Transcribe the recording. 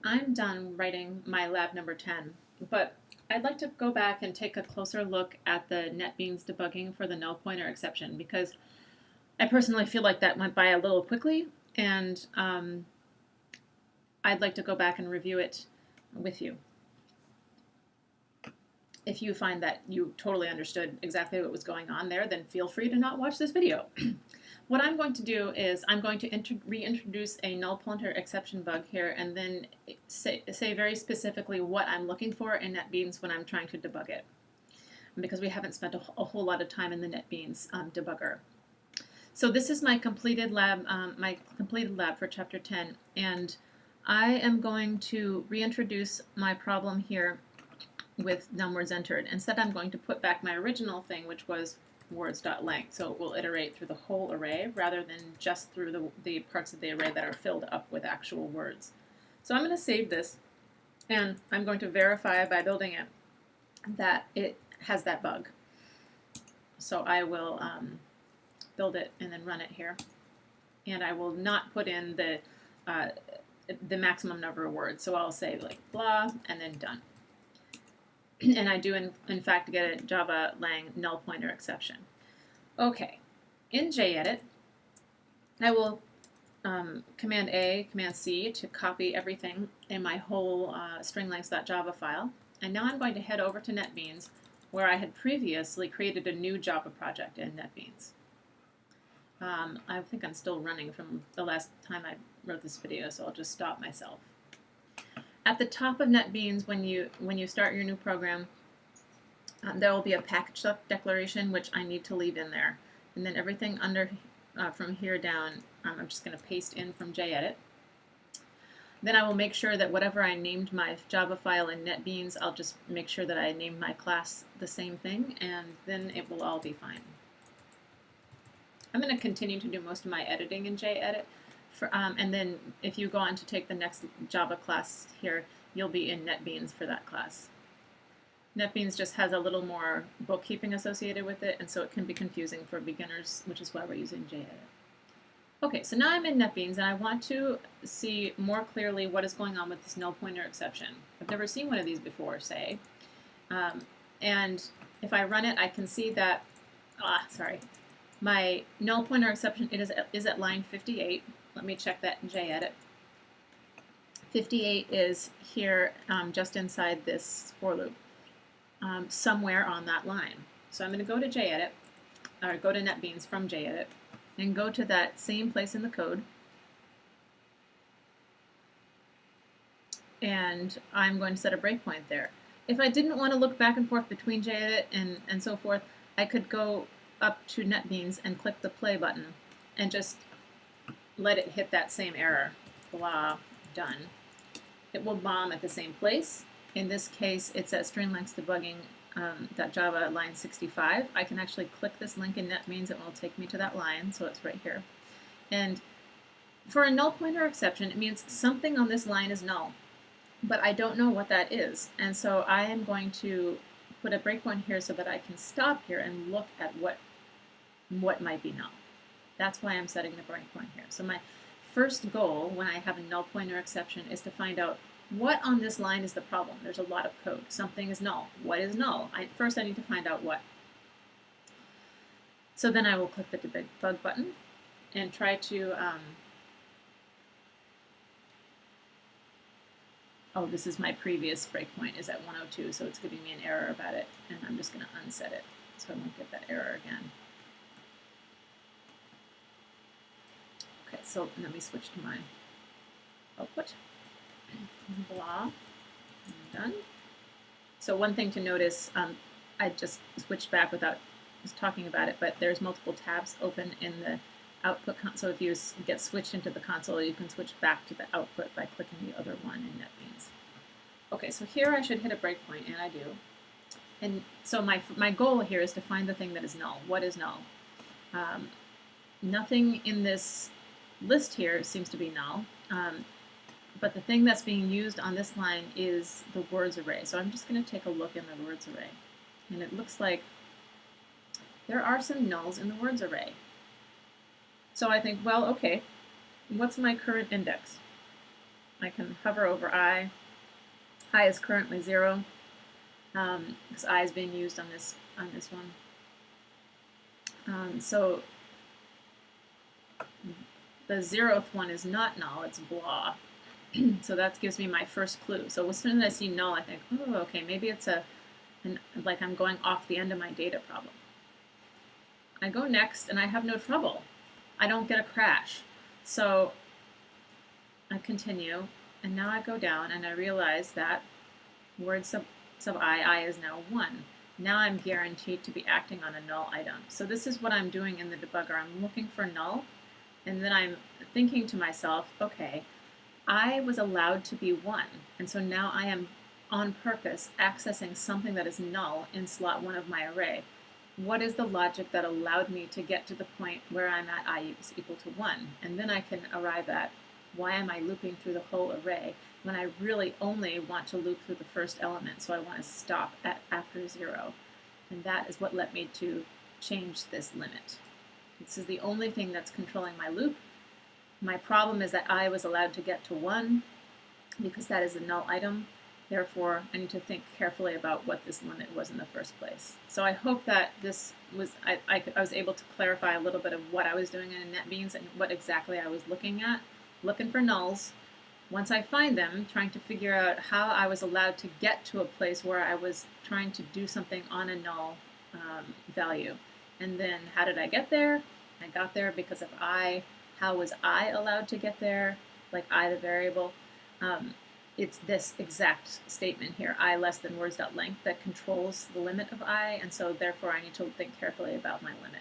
I'm done writing my lab number 10, but I'd like to go back and take a closer look at the NetBeans debugging for the null pointer exception because I personally feel like that went by a little quickly, and I'd like to go back and review it with you. If you find that you totally understood exactly what was going on there, then feel free to not watch this video. What I'm going to do is I'm going to reintroduce a null pointer exception bug here and then say very specifically what I'm looking for in NetBeans when I'm trying to debug it, because we haven't spent a whole lot of time in the NetBeans debugger. So this is my completed lab for chapter 10, and I am going to reintroduce my problem here with numWords entered. Instead, I'm going to put back my original thing, which was words.length, so it will iterate through the whole array rather than just through the parts of the array that are filled up with actual words. So I'm going to save this, and I'm going to verify by building it that it has that bug. So I will build it and then run it here, and I will not put in the maximum number of words. So I'll say like blah and then done. And I do in fact get a Java lang null pointer exception. Okay, in JEdit, I will Command A, Command C to copy everything in my whole stringlengths.java file. And now I'm going to head over to NetBeans, where I had previously created a new Java project in NetBeans. I think I'm still running from the last time I wrote this video, so I'll just stop myself. At the top of NetBeans, when you start your new program, there will be a package declaration, which I need to leave in there. And then everything under from here down, I'm just going to paste in from JEdit. Then I will make sure that whatever I named my Java file in NetBeans, I'll just make sure that I named my class the same thing, and then it will all be fine. I'm going to continue to do most of my editing in JEdit. And then if you go on to take the next Java class here, you'll be in NetBeans for that class. NetBeans just has a little more bookkeeping associated with it, and so it can be confusing for beginners, which is why we're using JEdit. Okay, so now I'm in NetBeans, and I want to see more clearly what is going on with this null pointer exception. I've never seen one of these before, say. And if I run it, I can see that, my null pointer exception is at line 58. Let me check that in JEdit. 58 is here just inside this for loop, somewhere on that line. So I'm going to go to JEdit, or go to NetBeans from JEdit, and go to that same place in the code. And I'm going to set a breakpoint there. If I didn't want to look back and forth between JEdit and so forth, I could go up to NetBeans and click the play button and just let it hit that same error. Blah, done. It will bomb at the same place. In this case, it's at stringlengths debugging.java line 65. I can actually click this link in NetBeans and it will take me to that line, so it's right here. And for a null pointer exception, it means something on this line is null, but I don't know what that is. And so I am going to put a breakpoint here so that I can stop here and look at what might be null. That's why I'm setting the breakpoint here. So my first goal when I have a null pointer exception is to find out what on this line is the problem. There's a lot of code. Something is null. What is null? First I need to find out what. So then I will click the debug button and try to oh, this is my previous breakpoint is at 102, so it's giving me an error about it, and I'm just going to unset it so I won't get that error again. Okay, so let me switch to my output. Blah, done. So one thing to notice, I just switched back without just talking about it, but there's multiple tabs open in the output console. If you get switched into the console, you can switch back to the output by clicking the other one in NetBeans. Okay, so here I should hit a breakpoint, and I do. And so my goal here is to find the thing that is null. What is null? Nothing in this list here seems to be null, but the thing that's being used on this line is the words array. So I'm just going to take a look in the words array, and it looks like there are some nulls in the words array. So I think, well, okay, what's my current index? I can hover over I. I is currently 0 because I is being used on this one. So the 0th one is not null, it's blah. So that gives me my first clue. So as soon as I see null, I think, oh, okay, maybe it's like I'm going off the end of my data problem. I go next and I have no trouble. I don't get a crash. So I continue, and now I go down and I realize that word sub I is now 1. Now I'm guaranteed to be acting on a null item. So this is what I'm doing in the debugger. I'm looking for null, and then I'm thinking to myself, okay, I was allowed to be 1, and so now I am on purpose accessing something that is null in slot 1 of my array. What is the logic that allowed me to get to the point where I'm at I is equal to 1? And then I can arrive at, why am I looping through the whole array when I really only want to loop through the first element, so I want to stop after 0. And that is what led me to change this limit. This is the only thing that's controlling my loop. My problem is that I was allowed to get to 1 because that is a null item. Therefore, I need to think carefully about what this limit was in the first place. So I hope that this was, I was able to clarify a little bit of what I was doing in NetBeans and what exactly I was looking at. Looking for nulls. Once I find them, trying to figure out how I was allowed to get to a place where I was trying to do something on a null value. And then how did I get there? I got there because of I. How was I allowed to get there? Like I, the variable. It's this exact statement here, I less than words.length, that controls the limit of I, and so therefore I need to think carefully about my limit.